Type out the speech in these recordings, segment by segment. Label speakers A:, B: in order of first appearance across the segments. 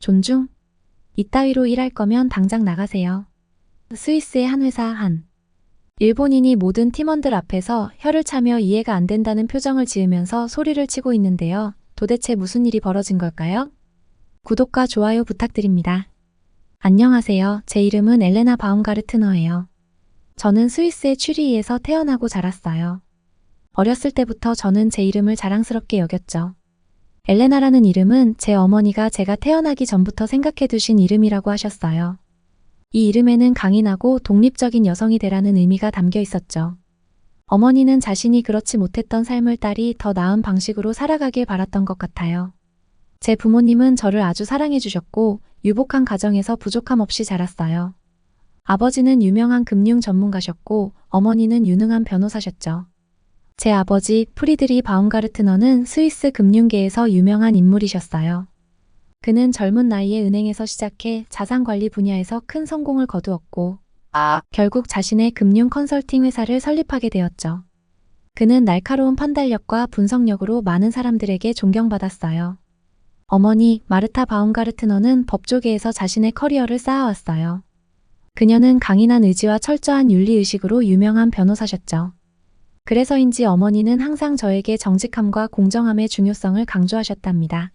A: 존중? 이따위로 일할 거면 당장 나가세요. 스위스의 한 회사 한 일본인이 모든 팀원들 앞에서 혀를 차며 이해가 안 된다는 표정을 지으면서 소리를 치고 있는데요. 도대체 무슨 일이 벌어진 걸까요? 구독과 좋아요 부탁드립니다. 안녕하세요. 제 이름은 엘레나 바움가르트너예요. 저는 스위스의 취리히에서 태어나고 자랐어요. 어렸을 때부터 저는 제 이름을 자랑스럽게 여겼죠. 엘레나라는 이름은 제 어머니가 제가 태어나기 전부터 생각해 두신 이름이라고 하셨어요. 이 이름에는 강인하고 독립적인 여성이 되라는 의미가 담겨 있었죠. 어머니는 자신이 그렇지 못했던 삶을 딸이 더 나은 방식으로 살아가길 바랐던 것 같아요. 제 부모님은 저를 아주 사랑해 주셨고 유복한 가정에서 부족함 없이 자랐어요. 아버지는 유명한 금융 전문가셨고 어머니는 유능한 변호사셨죠. 제 아버지 프리드리 바움가르트너는 스위스 금융계에서 유명한 인물이셨어요. 그는 젊은 나이에 은행에서 시작해 자산관리 분야에서 큰 성공을 거두었고 결국 자신의 금융 컨설팅 회사를 설립하게 되었죠. 그는 날카로운 판단력과 분석력으로 많은 사람들에게 존경받았어요. 어머니 마르타 바움가르트너는 법조계에서 자신의 커리어를 쌓아왔어요. 그녀는 강인한 의지와 철저한 윤리의식으로 유명한 변호사셨죠. 그래서인지 어머니는 항상 저에게 정직함과 공정함의 중요성을 강조하셨답니다.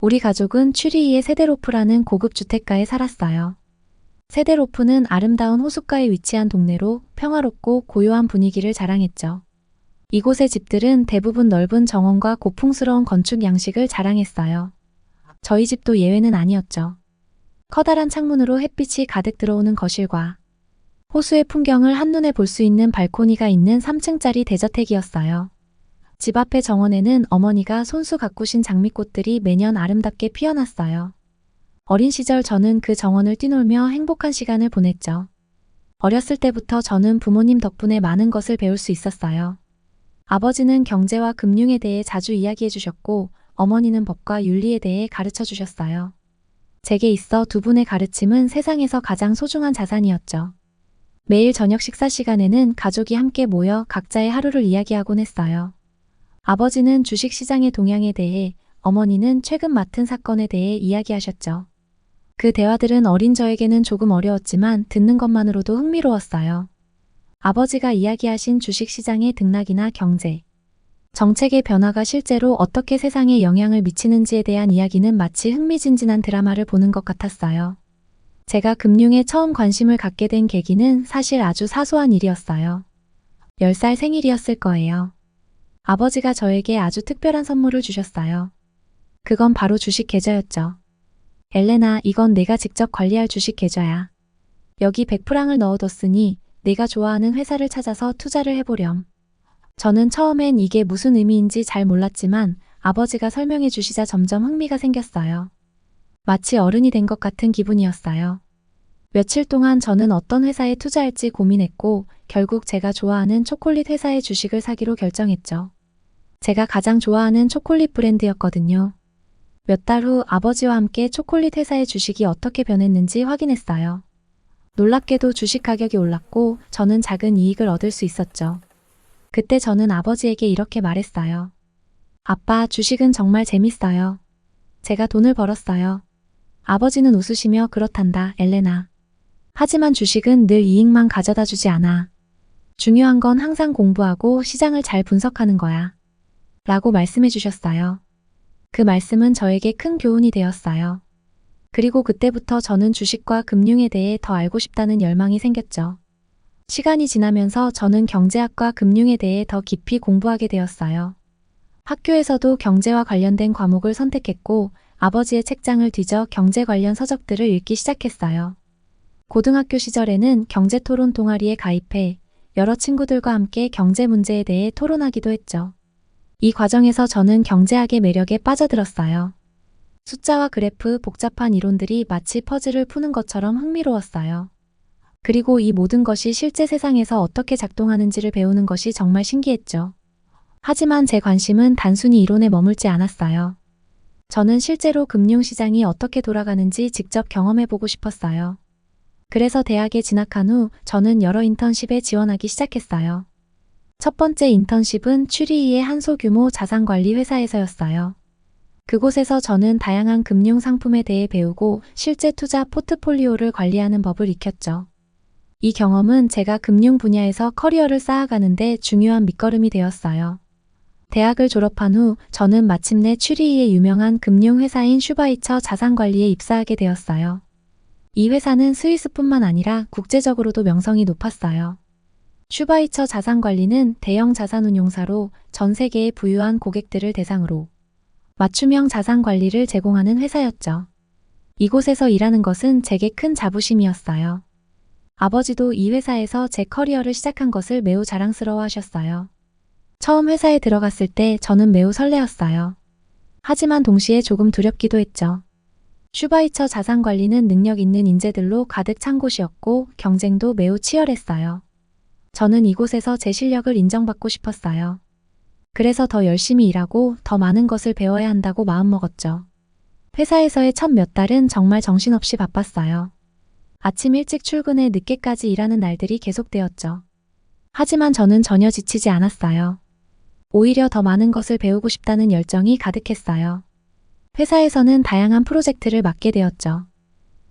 A: 우리 가족은 취리히의 세데로프라는 고급 주택가에 살았어요. 세데로프는 아름다운 호숫가에 위치한 동네로 평화롭고 고요한 분위기를 자랑했죠. 이곳의 집들은 대부분 넓은 정원과 고풍스러운 건축 양식을 자랑했어요. 저희 집도 예외는 아니었죠. 커다란 창문으로 햇빛이 가득 들어오는 거실과 호수의 풍경을 한눈에 볼 수 있는 발코니가 있는 3층짜리 대저택이었어요. 집 앞의 정원에는 어머니가 손수 가꾸신 장미꽃들이 매년 아름답게 피어났어요. 어린 시절 저는 그 정원을 뛰놀며 행복한 시간을 보냈죠. 어렸을 때부터 저는 부모님 덕분에 많은 것을 배울 수 있었어요. 아버지는 경제와 금융에 대해 자주 이야기해 주셨고 어머니는 법과 윤리에 대해 가르쳐 주셨어요. 제게 있어 두 분의 가르침은 세상에서 가장 소중한 자산이었죠. 매일 저녁 식사 시간에는 가족이 함께 모여 각자의 하루를 이야기하곤 했어요. 아버지는 주식시장의 동향에 대해, 어머니는 최근 맡은 사건에 대해 이야기하셨죠. 그 대화들은 어린 저에게는 조금 어려웠지만 듣는 것만으로도 흥미로웠어요. 아버지가 이야기하신 주식시장의 등락이나 경제, 정책의 변화가 실제로 어떻게 세상에 영향을 미치는지에 대한 이야기는 마치 흥미진진한 드라마를 보는 것 같았어요. 제가 금융에 처음 관심을 갖게 된 계기는 사실 아주 사소한 일이었어요. 10살 생일이었을 거예요. 아버지가 저에게 아주 특별한 선물을 주셨어요. 그건 바로 주식 계좌였죠. 엘레나, 이건 내가 직접 관리할 주식 계좌야. 여기 100프랑을 넣어뒀으니 내가 좋아하는 회사를 찾아서 투자를 해보렴. 저는 처음엔 이게 무슨 의미인지 잘 몰랐지만 아버지가 설명해 주시자 점점 흥미가 생겼어요. 마치 어른이 된 것 같은 기분이었어요. 며칠 동안 저는 어떤 회사에 투자할지 고민했고 결국 제가 좋아하는 초콜릿 회사의 주식을 사기로 결정했죠. 제가 가장 좋아하는 초콜릿 브랜드였거든요. 몇 달 후 아버지와 함께 초콜릿 회사의 주식이 어떻게 변했는지 확인했어요. 놀랍게도 주식 가격이 올랐고 저는 작은 이익을 얻을 수 있었죠. 그때 저는 아버지에게 이렇게 말했어요. 아빠, 주식은 정말 재밌어요. 제가 돈을 벌었어요. 아버지는 웃으시며 그렇단다, 엘레나. 하지만 주식은 늘 이익만 가져다 주지 않아. 중요한 건 항상 공부하고 시장을 잘 분석하는 거야. 라고 말씀해 주셨어요. 그 말씀은 저에게 큰 교훈이 되었어요. 그리고 그때부터 저는 주식과 금융에 대해 더 알고 싶다는 열망이 생겼죠. 시간이 지나면서 저는 경제학과 금융에 대해 더 깊이 공부하게 되었어요. 학교에서도 경제와 관련된 과목을 선택했고 아버지의 책장을 뒤져 경제 관련 서적들을 읽기 시작했어요. 고등학교 시절에는 경제토론 동아리에 가입해 여러 친구들과 함께 경제 문제에 대해 토론하기도 했죠. 이 과정에서 저는 경제학의 매력에 빠져들었어요. 숫자와 그래프, 복잡한 이론들이 마치 퍼즐을 푸는 것처럼 흥미로웠어요. 그리고 이 모든 것이 실제 세상에서 어떻게 작동하는지를 배우는 것이 정말 신기했죠. 하지만 제 관심은 단순히 이론에 머물지 않았어요. 저는 실제로 금융시장이 어떻게 돌아가는지 직접 경험해보고 싶었어요. 그래서 대학에 진학한 후 저는 여러 인턴십에 지원하기 시작했어요. 첫 번째 인턴십은 취리히의 한 소규모 자산관리 회사에서였어요. 그곳에서 저는 다양한 금융 상품에 대해 배우고 실제 투자 포트폴리오를 관리하는 법을 익혔죠. 이 경험은 제가 금융 분야에서 커리어를 쌓아가는데 중요한 밑거름이 되었어요. 대학을 졸업한 후 저는 마침내 취리히의 유명한 금융회사인 슈바이처 자산관리에 입사하게 되었어요. 이 회사는 스위스뿐만 아니라 국제적으로도 명성이 높았어요. 슈바이처 자산관리는 대형 자산운용사로 전 세계의 부유한 고객들을 대상으로 맞춤형 자산관리를 제공하는 회사였죠. 이곳에서 일하는 것은 제게 큰 자부심이었어요. 아버지도 이 회사에서 제 커리어를 시작한 것을 매우 자랑스러워 하셨어요. 처음 회사에 들어갔을 때 저는 매우 설레었어요. 하지만 동시에 조금 두렵기도 했죠. 슈바이처 자산관리는 능력 있는 인재들로 가득 찬 곳이었고 경쟁도 매우 치열했어요. 저는 이곳에서 제 실력을 인정받고 싶었어요. 그래서 더 열심히 일하고 더 많은 것을 배워야 한다고 마음먹었죠. 회사에서의 첫 몇 달은 정말 정신없이 바빴어요. 아침 일찍 출근해 늦게까지 일하는 날들이 계속되었죠. 하지만 저는 전혀 지치지 않았어요. 오히려 더 많은 것을 배우고 싶다는 열정이 가득했어요. 회사에서는 다양한 프로젝트를 맡게 되었죠.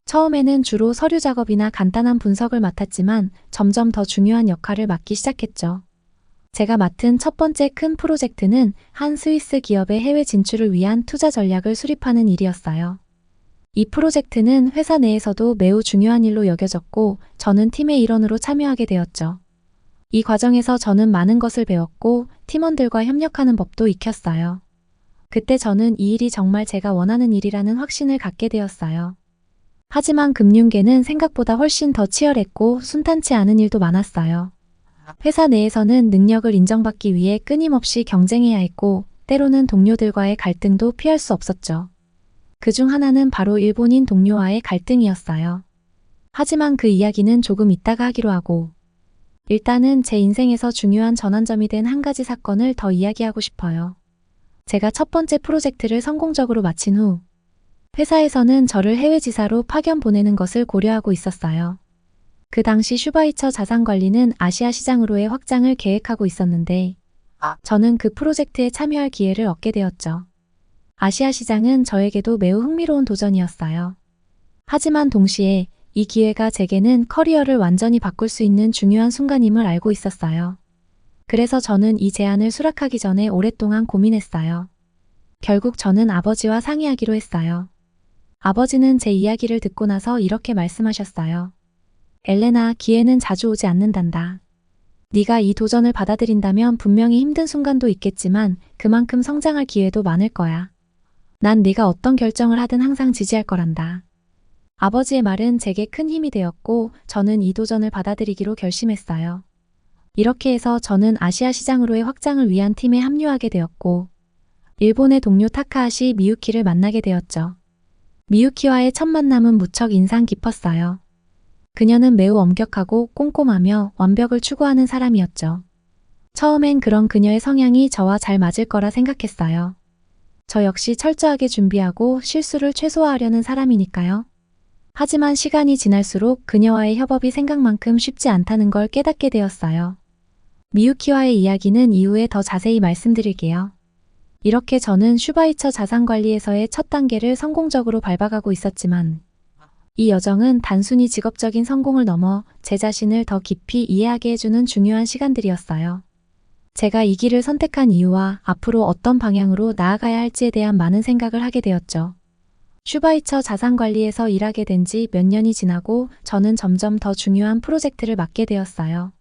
A: 처음에는 주로 서류 작업이나 간단한 분석을 맡았지만 점점 더 중요한 역할을 맡기 시작했죠. 제가 맡은 첫 번째 큰 프로젝트는 한 스위스 기업의 해외 진출을 위한 투자 전략을 수립하는 일이었어요. 이 프로젝트는 회사 내에서도 매우 중요한 일로 여겨졌고 저는 팀의 일원으로 참여하게 되었죠. 이 과정에서 저는 많은 것을 배웠고 팀원들과 협력하는 법도 익혔어요. 그때 저는 이 일이 정말 제가 원하는 일이라는 확신을 갖게 되었어요. 하지만 금융계는 생각보다 훨씬 더 치열했고 순탄치 않은 일도 많았어요. 회사 내에서는 능력을 인정받기 위해 끊임없이 경쟁해야 했고 때로는 동료들과의 갈등도 피할 수 없었죠. 그중 하나는 바로 일본인 동료와의 갈등이었어요. 하지만 그 이야기는 조금 이따가 하기로 하고 일단은 제 인생에서 중요한 전환점이 된 한 가지 사건을 더 이야기하고 싶어요. 제가 첫 번째 프로젝트를 성공적으로 마친 후 회사에서는 저를 해외 지사로 파견 보내는 것을 고려하고 있었어요. 그 당시 슈바이처 자산관리는 아시아 시장으로의 확장을 계획하고 있었는데 저는 그 프로젝트에 참여할 기회를 얻게 되었죠. 아시아 시장은 저에게도 매우 흥미로운 도전이었어요. 하지만 동시에 이 기회가 제게는 커리어를 완전히 바꿀 수 있는 중요한 순간임을 알고 있었어요. 그래서 저는 이 제안을 수락하기 전에 오랫동안 고민했어요. 결국 저는 아버지와 상의하기로 했어요. 아버지는 제 이야기를 듣고 나서 이렇게 말씀하셨어요. 엘레나, 기회는 자주 오지 않는단다. 네가 이 도전을 받아들인다면 분명히 힘든 순간도 있겠지만 그만큼 성장할 기회도 많을 거야. 난 네가 어떤 결정을 하든 항상 지지할 거란다. 아버지의 말은 제게 큰 힘이 되었고 저는 이 도전을 받아들이기로 결심했어요. 이렇게 해서 저는 아시아 시장으로의 확장을 위한 팀에 합류하게 되었고 일본의 동료 타카하시 미유키를 만나게 되었죠. 미유키와의 첫 만남은 무척 인상 깊었어요. 그녀는 매우 엄격하고 꼼꼼하며 완벽을 추구하는 사람이었죠. 처음엔 그런 그녀의 성향이 저와 잘 맞을 거라 생각했어요. 저 역시 철저하게 준비하고 실수를 최소화하려는 사람이니까요. 하지만 시간이 지날수록 그녀와의 협업이 생각만큼 쉽지 않다는 걸 깨닫게 되었어요. 미유키와의 이야기는 이후에 더 자세히 말씀드릴게요. 이렇게 저는 슈바이처 자산관리에서의 첫 단계를 성공적으로 밟아가고 있었지만 이 여정은 단순히 직업적인 성공을 넘어 제 자신을 더 깊이 이해하게 해주는 중요한 시간들이었어요. 제가 이 길을 선택한 이유와 앞으로 어떤 방향으로 나아가야 할지에 대한 많은 생각을 하게 되었죠. 슈바이처 자산관리에서 일하게 된 지 몇 년이 지나고 저는 점점 더 중요한 프로젝트를 맡게 되었어요.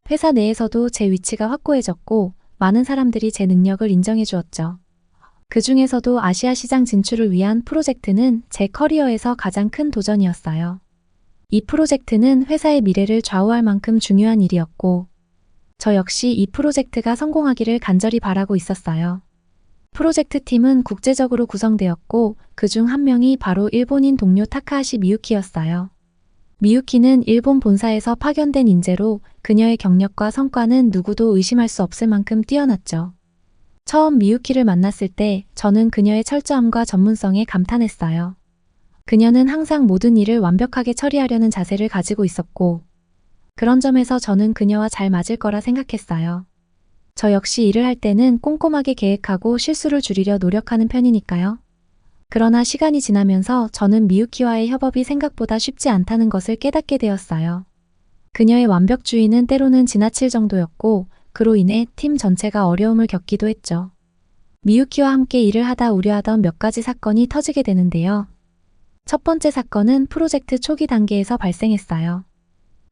A: 회사 내에서도 제 위치가 확고해졌고 많은 사람들이 제 능력을 인정해 주었죠. 그 중에서도 아시아 시장 진출을 위한 프로젝트는 제 커리어에서 가장 큰 도전이었어요. 이 프로젝트는 회사의 미래를 좌우할 만큼 중요한 일이었고 저 역시 이 프로젝트가 성공하기를 간절히 바라고 있었어요. 프로젝트 팀은 국제적으로 구성되었고 그중 한 명이 바로 일본인 동료 타카하시 미유키였어요. 미유키는 일본 본사에서 파견된 인재로 그녀의 경력과 성과는 누구도 의심할 수 없을 만큼 뛰어났죠. 처음 미유키를 만났을 때 저는 그녀의 철저함과 전문성에 감탄했어요. 그녀는 항상 모든 일을 완벽하게 처리하려는 자세를 가지고 있었고 그런 점에서 저는 그녀와 잘 맞을 거라 생각했어요. 저 역시 일을 할 때는 꼼꼼하게 계획하고 실수를 줄이려 노력하는 편이니까요. 그러나 시간이 지나면서 저는 미유키와의 협업이 생각보다 쉽지 않다는 것을 깨닫게 되었어요. 그녀의 완벽주의는 때로는 지나칠 정도였고, 그로 인해 팀 전체가 어려움을 겪기도 했죠. 미유키와 함께 일을 하다 우려하던 몇 가지 사건이 터지게 되는데요. 첫 번째 사건은 프로젝트 초기 단계에서 발생했어요.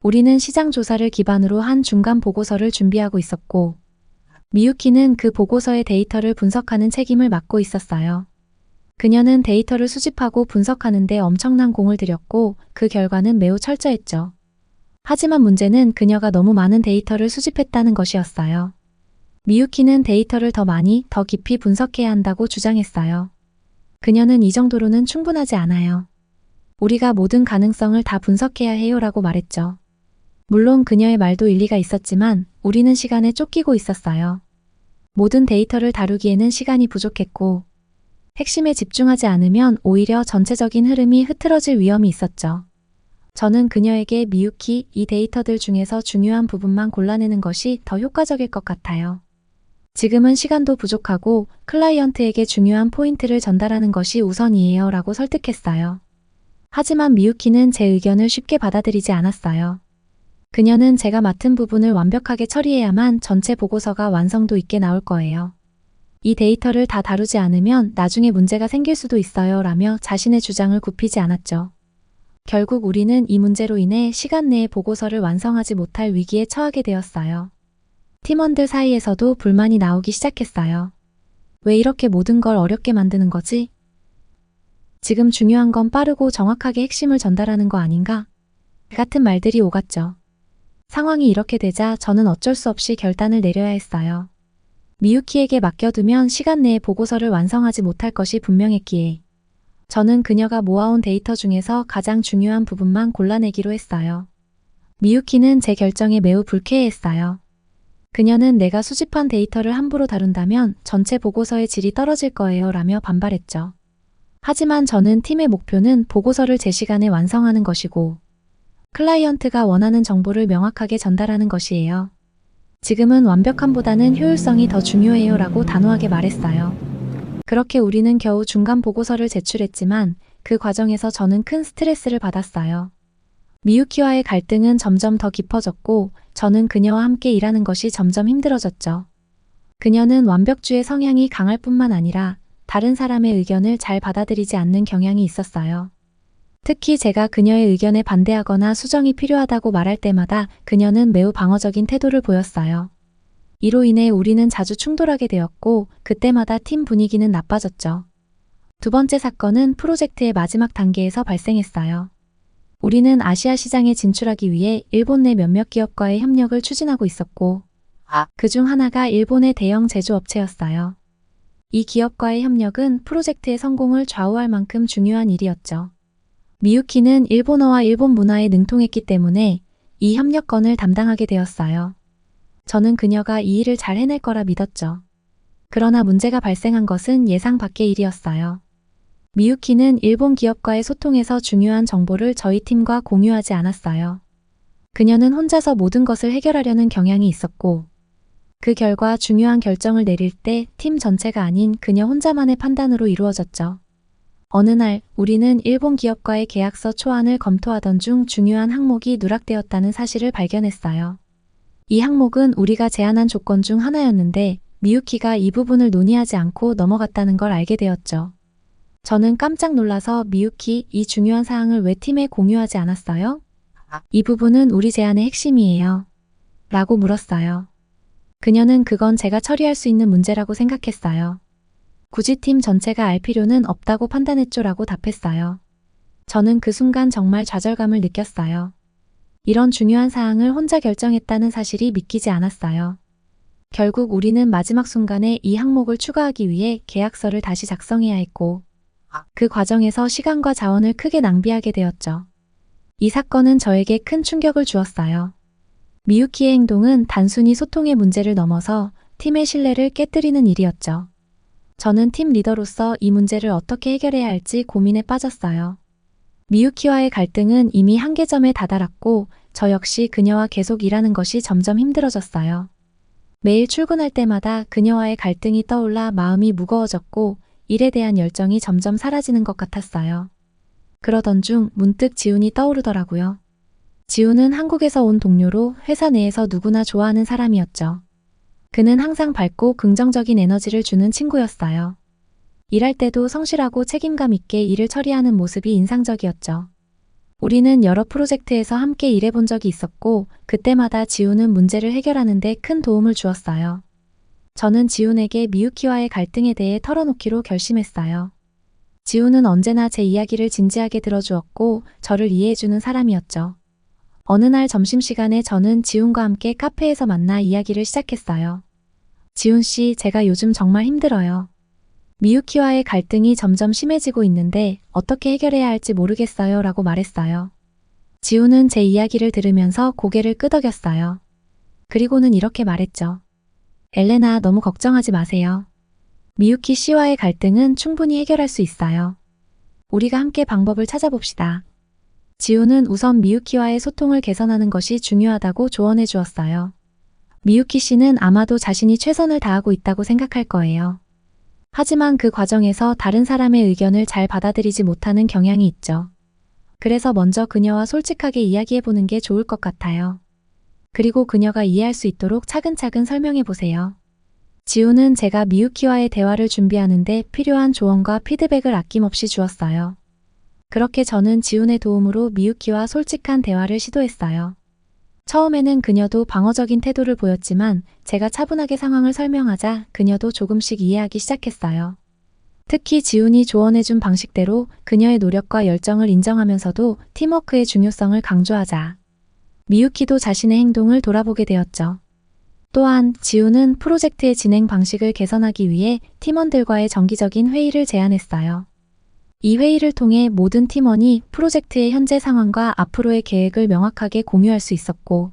A: 우리는 시장 조사를 기반으로 한 중간 보고서를 준비하고 있었고, 미유키는 그 보고서의 데이터를 분석하는 책임을 맡고 있었어요. 그녀는 데이터를 수집하고 분석하는 데 엄청난 공을 들였고, 그 결과는 매우 철저했죠. 하지만 문제는 그녀가 너무 많은 데이터를 수집했다는 것이었어요. 미유키는 데이터를 더 많이, 더 깊이 분석해야 한다고 주장했어요. 그녀는 이 정도로는 충분하지 않아요. 우리가 모든 가능성을 다 분석해야 해요라고 말했죠. 물론 그녀의 말도 일리가 있었지만 우리는 시간에 쫓기고 있었어요. 모든 데이터를 다루기에는 시간이 부족했고, 핵심에 집중하지 않으면 오히려 전체적인 흐름이 흐트러질 위험이 있었죠. 저는 그녀에게 미유키, 이 데이터들 중에서 중요한 부분만 골라내는 것이 더 효과적일 것 같아요. 지금은 시간도 부족하고 클라이언트에게 중요한 포인트를 전달하는 것이 우선이에요 라고 설득했어요. 하지만 미유키는 제 의견을 쉽게 받아들이지 않았어요. 그녀는 제가 맡은 부분을 완벽하게 처리해야만 전체 보고서가 완성도 있게 나올 거예요. 이 데이터를 다 다루지 않으면 나중에 문제가 생길 수도 있어요 라며 자신의 주장을 굽히지 않았죠. 결국 우리는 이 문제로 인해 시간 내에 보고서를 완성하지 못할 위기에 처하게 되었어요. 팀원들 사이에서도 불만이 나오기 시작했어요. 왜 이렇게 모든 걸 어렵게 만드는 거지? 지금 중요한 건 빠르고 정확하게 핵심을 전달하는 거 아닌가? 같은 말들이 오갔죠. 상황이 이렇게 되자 저는 어쩔 수 없이 결단을 내려야 했어요. 미유키에게 맡겨두면 시간 내에 보고서를 완성하지 못할 것이 분명했기에 저는 그녀가 모아온 데이터 중에서 가장 중요한 부분만 골라내기로 했어요. 미유키는 제 결정에 매우 불쾌해했어요. 그녀는 내가 수집한 데이터를 함부로 다룬다면 전체 보고서의 질이 떨어질 거예요 라며 반발했죠. 하지만 저는 팀의 목표는 보고서를 제 시간에 완성하는 것이고 클라이언트가 원하는 정보를 명확하게 전달하는 것이에요. 지금은 완벽함보다는 효율성이 더 중요해요 라고 단호하게 말했어요. 그렇게 우리는 겨우 중간 보고서를 제출했지만 그 과정에서 저는 큰 스트레스를 받았어요. 미유키와의 갈등은 점점 더 깊어졌고 저는 그녀와 함께 일하는 것이 점점 힘들어졌죠. 그녀는 완벽주의 성향이 강할 뿐만 아니라 다른 사람의 의견을 잘 받아들이지 않는 경향이 있었어요. 특히 제가 그녀의 의견에 반대하거나 수정이 필요하다고 말할 때마다 그녀는 매우 방어적인 태도를 보였어요. 이로 인해 우리는 자주 충돌하게 되었고 그때마다 팀 분위기는 나빠졌죠. 두 번째 사건은 프로젝트의 마지막 단계에서 발생했어요. 우리는 아시아 시장에 진출하기 위해 일본 내 몇몇 기업과의 협력을 추진하고 있었고 그중 하나가 일본의 대형 제조업체였어요. 이 기업과의 협력은 프로젝트의 성공을 좌우할 만큼 중요한 일이었죠. 미유키는 일본어와 일본 문화에 능통했기 때문에 이 협력건을 담당하게 되었어요. 저는 그녀가 이 일을 잘 해낼 거라 믿었죠. 그러나 문제가 발생한 것은 예상 밖의 일이었어요. 미유키는 일본 기업과의 소통에서 중요한 정보를 저희 팀과 공유하지 않았어요. 그녀는 혼자서 모든 것을 해결하려는 경향이 있었고 그 결과 중요한 결정을 내릴 때 팀 전체가 아닌 그녀 혼자만의 판단으로 이루어졌죠. 어느 날 우리는 일본 기업과의 계약서 초안을 검토하던 중 중요한 항목이 누락되었다는 사실을 발견했어요. 이 항목은 우리가 제안한 조건 중 하나였는데 미유키가 이 부분을 논의하지 않고 넘어갔다는 걸 알게 되었죠. 저는 깜짝 놀라서 미유키, 이 중요한 사항을 왜 팀에 공유하지 않았어요? 이 부분은 우리 제안의 핵심이에요. 라고 물었어요. 그녀는 그건 제가 처리할 수 있는 문제라고 생각했어요. 굳이 팀 전체가 알 필요는 없다고 판단했죠 라고 답했어요. 저는 그 순간 정말 좌절감을 느꼈어요. 이런 중요한 사항을 혼자 결정했다는 사실이 믿기지 않았어요. 결국 우리는 마지막 순간에 이 항목을 추가하기 위해 계약서를 다시 작성해야 했고 그 과정에서 시간과 자원을 크게 낭비하게 되었죠. 이 사건은 저에게 큰 충격을 주었어요. 미유키의 행동은 단순히 소통의 문제를 넘어서 팀의 신뢰를 깨뜨리는 일이었죠. 저는 팀 리더로서 이 문제를 어떻게 해결해야 할지 고민에 빠졌어요. 미유키와의 갈등은 이미 한계점에 다다랐고 저 역시 그녀와 계속 일하는 것이 점점 힘들어졌어요. 매일 출근할 때마다 그녀와의 갈등이 떠올라 마음이 무거워졌고 일에 대한 열정이 점점 사라지는 것 같았어요. 그러던 중 문득 지훈이 떠오르더라고요. 지훈은 한국에서 온 동료로 회사 내에서 누구나 좋아하는 사람이었죠. 그는 항상 밝고 긍정적인 에너지를 주는 친구였어요. 일할 때도 성실하고 책임감 있게 일을 처리하는 모습이 인상적이었죠. 우리는 여러 프로젝트에서 함께 일해본 적이 있었고 그때마다 지훈은 문제를 해결하는 데 큰 도움을 주었어요. 저는 지훈에게 미유키와의 갈등에 대해 털어놓기로 결심했어요. 지훈은 언제나 제 이야기를 진지하게 들어주었고 저를 이해해주는 사람이었죠. 어느 날 점심시간에 저는 지훈과 함께 카페에서 만나 이야기를 시작했어요. 지훈 씨, 제가 요즘 정말 힘들어요. 미유키와의 갈등이 점점 심해지고 있는데 어떻게 해결해야 할지 모르겠어요 라고 말했어요. 지훈은 제 이야기를 들으면서 고개를 끄덕였어요. 그리고는 이렇게 말했죠. 엘레나, 너무 걱정하지 마세요. 미유키 씨와의 갈등은 충분히 해결할 수 있어요. 우리가 함께 방법을 찾아봅시다. 지훈은 우선 미유키와의 소통을 개선하는 것이 중요하다고 조언해 주었어요. 미유키 씨는 아마도 자신이 최선을 다하고 있다고 생각할 거예요. 하지만 그 과정에서 다른 사람의 의견을 잘 받아들이지 못하는 경향이 있죠. 그래서 먼저 그녀와 솔직하게 이야기해보는 게 좋을 것 같아요. 그리고 그녀가 이해할 수 있도록 차근차근 설명해보세요. 지훈은 제가 미유키와의 대화를 준비하는데 필요한 조언과 피드백을 아낌없이 주었어요. 그렇게 저는 지훈의 도움으로 미유키와 솔직한 대화를 시도했어요. 처음에는 그녀도 방어적인 태도를 보였지만 제가 차분하게 상황을 설명하자 그녀도 조금씩 이해하기 시작했어요. 특히 지훈이 조언해준 방식대로 그녀의 노력과 열정을 인정하면서도 팀워크의 중요성을 강조하자 미유키도 자신의 행동을 돌아보게 되었죠. 또한 지훈은 프로젝트의 진행 방식을 개선하기 위해 팀원들과의 정기적인 회의를 제안했어요. 이 회의를 통해 모든 팀원이 프로젝트의 현재 상황과 앞으로의 계획을 명확하게 공유할 수 있었고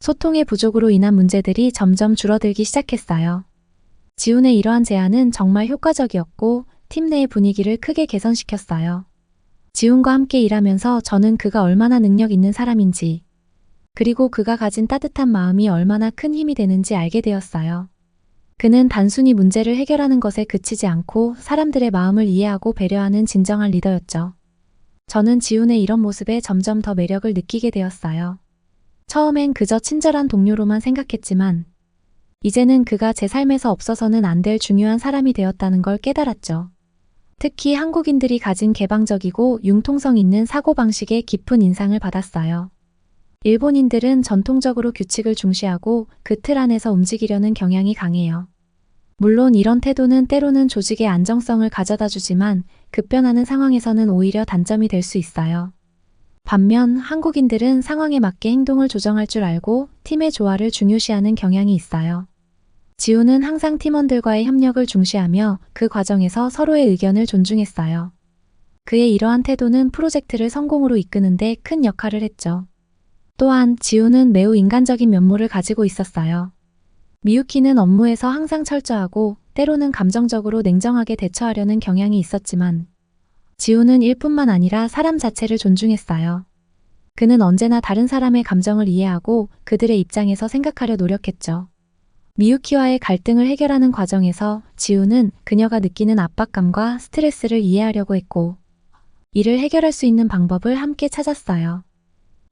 A: 소통의 부족으로 인한 문제들이 점점 줄어들기 시작했어요. 지훈의 이러한 제안은 정말 효과적이었고 팀 내의 분위기를 크게 개선시켰어요. 지훈과 함께 일하면서 저는 그가 얼마나 능력 있는 사람인지 그리고 그가 가진 따뜻한 마음이 얼마나 큰 힘이 되는지 알게 되었어요. 그는 단순히 문제를 해결하는 것에 그치지 않고 사람들의 마음을 이해하고 배려하는 진정한 리더였죠. 저는 지훈의 이런 모습에 점점 더 매력을 느끼게 되었어요. 처음엔 그저 친절한 동료로만 생각했지만 이제는 그가 제 삶에서 없어서는 안 될 중요한 사람이 되었다는 걸 깨달았죠. 특히 한국인들이 가진 개방적이고 융통성 있는 사고방식에 깊은 인상을 받았어요. 일본인들은 전통적으로 규칙을 중시하고 그 틀 안에서 움직이려는 경향이 강해요. 물론 이런 태도는 때로는 조직의 안정성을 가져다 주지만 급변하는 상황에서는 오히려 단점이 될 수 있어요. 반면 한국인들은 상황에 맞게 행동을 조정할 줄 알고 팀의 조화를 중요시하는 경향이 있어요. 지훈은 항상 팀원들과의 협력을 중시하며 그 과정에서 서로의 의견을 존중했어요. 그의 이러한 태도는 프로젝트를 성공으로 이끄는 데 큰 역할을 했죠. 또한 지훈은 매우 인간적인 면모를 가지고 있었어요. 미유키는 업무에서 항상 철저하고 때로는 감정적으로 냉정하게 대처하려는 경향이 있었지만 지훈은 일뿐만 아니라 사람 자체를 존중했어요. 그는 언제나 다른 사람의 감정을 이해하고 그들의 입장에서 생각하려 노력했죠. 미유키와의 갈등을 해결하는 과정에서 지훈은 그녀가 느끼는 압박감과 스트레스를 이해하려고 했고 이를 해결할 수 있는 방법을 함께 찾았어요.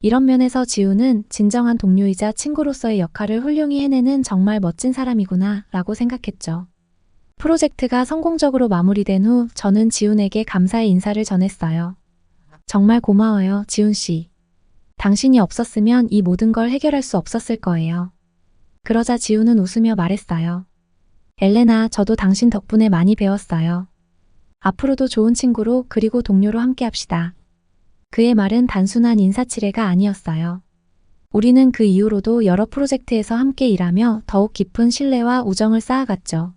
A: 이런 면에서 지훈은 진정한 동료이자 친구로서의 역할을 훌륭히 해내는 정말 멋진 사람이구나 라고 생각했죠. 프로젝트가 성공적으로 마무리된 후 저는 지훈에게 감사의 인사를 전했어요. 정말 고마워요, 지훈 씨. 당신이 없었으면 이 모든 걸 해결할 수 없었을 거예요. 그러자 지훈은 웃으며 말했어요. 엘레나, 저도 당신 덕분에 많이 배웠어요. 앞으로도 좋은 친구로 그리고 동료로 함께 합시다. 그의 말은 단순한 인사치레가 아니었어요. 우리는 그 이후로도 여러 프로젝트에서 함께 일하며 더욱 깊은 신뢰와 우정을 쌓아갔죠.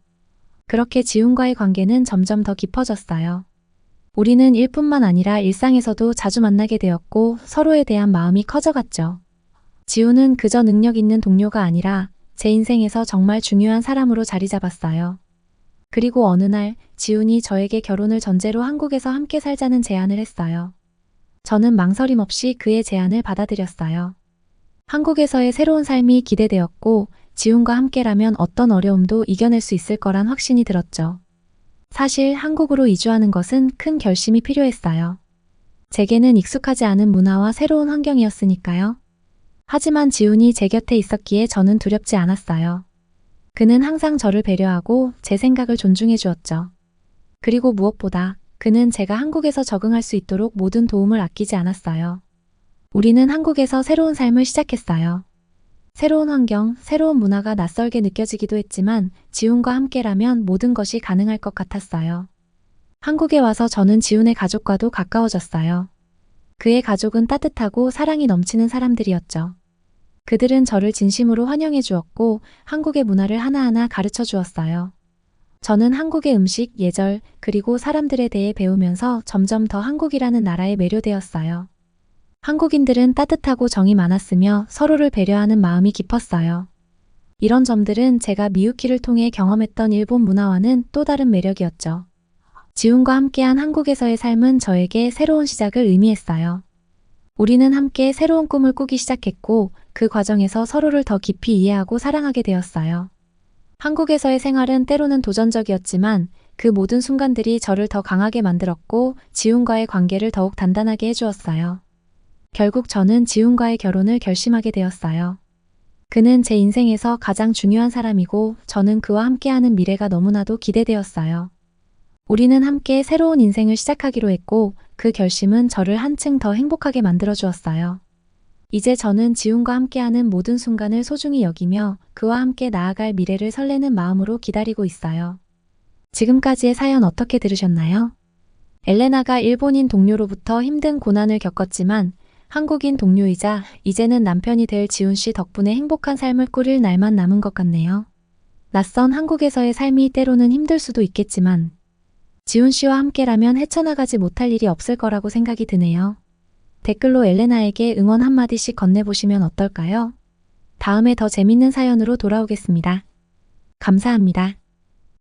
A: 그렇게 지훈과의 관계는 점점 더 깊어졌어요. 우리는 일뿐만 아니라 일상에서도 자주 만나게 되었고 서로에 대한 마음이 커져갔죠. 지훈은 그저 능력 있는 동료가 아니라 제 인생에서 정말 중요한 사람으로 자리 잡았어요. 그리고 어느 날 지훈이 저에게 결혼을 전제로 한국에서 함께 살자는 제안을 했어요. 저는 망설임 없이 그의 제안을 받아들였어요. 한국에서의 새로운 삶이 기대되었고 지훈과 함께라면 어떤 어려움도 이겨낼 수 있을 거란 확신이 들었죠. 사실 한국으로 이주하는 것은 큰 결심이 필요했어요. 제게는 익숙하지 않은 문화와 새로운 환경이었으니까요. 하지만 지훈이 제 곁에 있었기에 저는 두렵지 않았어요. 그는 항상 저를 배려하고 제 생각을 존중해 주었죠. 그리고 무엇보다 그는 제가 한국에서 적응할 수 있도록 모든 도움을 아끼지 않았어요. 우리는 한국에서 새로운 삶을 시작했어요. 새로운 환경, 새로운 문화가 낯설게 느껴지기도 했지만 지훈과 함께라면 모든 것이 가능할 것 같았어요. 한국에 와서 저는 지훈의 가족과도 가까워졌어요. 그의 가족은 따뜻하고 사랑이 넘치는 사람들이었죠. 그들은 저를 진심으로 환영해 주었고 한국의 문화를 하나하나 가르쳐 주었어요. 저는 한국의 음식, 예절, 그리고 사람들에 대해 배우면서 점점 더 한국이라는 나라에 매료되었어요. 한국인들은 따뜻하고 정이 많았으며 서로를 배려하는 마음이 깊었어요. 이런 점들은 제가 미유키를 통해 경험했던 일본 문화와는 또 다른 매력이었죠. 지훈과 함께한 한국에서의 삶은 저에게 새로운 시작을 의미했어요. 우리는 함께 새로운 꿈을 꾸기 시작했고 그 과정에서 서로를 더 깊이 이해하고 사랑하게 되었어요. 한국에서의 생활은 때로는 도전적이었지만 그 모든 순간들이 저를 더 강하게 만들었고 지훈과의 관계를 더욱 단단하게 해주었어요. 결국 저는 지훈과의 결혼을 결심하게 되었어요. 그는 제 인생에서 가장 중요한 사람이고 저는 그와 함께하는 미래가 너무나도 기대되었어요. 우리는 함께 새로운 인생을 시작하기로 했고 그 결심은 저를 한층 더 행복하게 만들어 주었어요. 이제 저는 지훈과 함께하는 모든 순간을 소중히 여기며 그와 함께 나아갈 미래를 설레는 마음으로 기다리고 있어요. 지금까지의 사연 어떻게 들으셨나요? 엘레나가 일본인 동료로부터 힘든 고난을 겪었지만 한국인 동료이자 이제는 남편이 될 지훈 씨 덕분에 행복한 삶을 꾸릴 날만 남은 것 같네요. 낯선 한국에서의 삶이 때로는 힘들 수도 있겠지만 지훈 씨와 함께라면 헤쳐나가지 못할 일이 없을 거라고 생각이 드네요. 댓글로 엘레나에게 응원 한마디씩 건네보시면 어떨까요? 다음에 더 재밌는 사연으로 돌아오겠습니다. 감사합니다.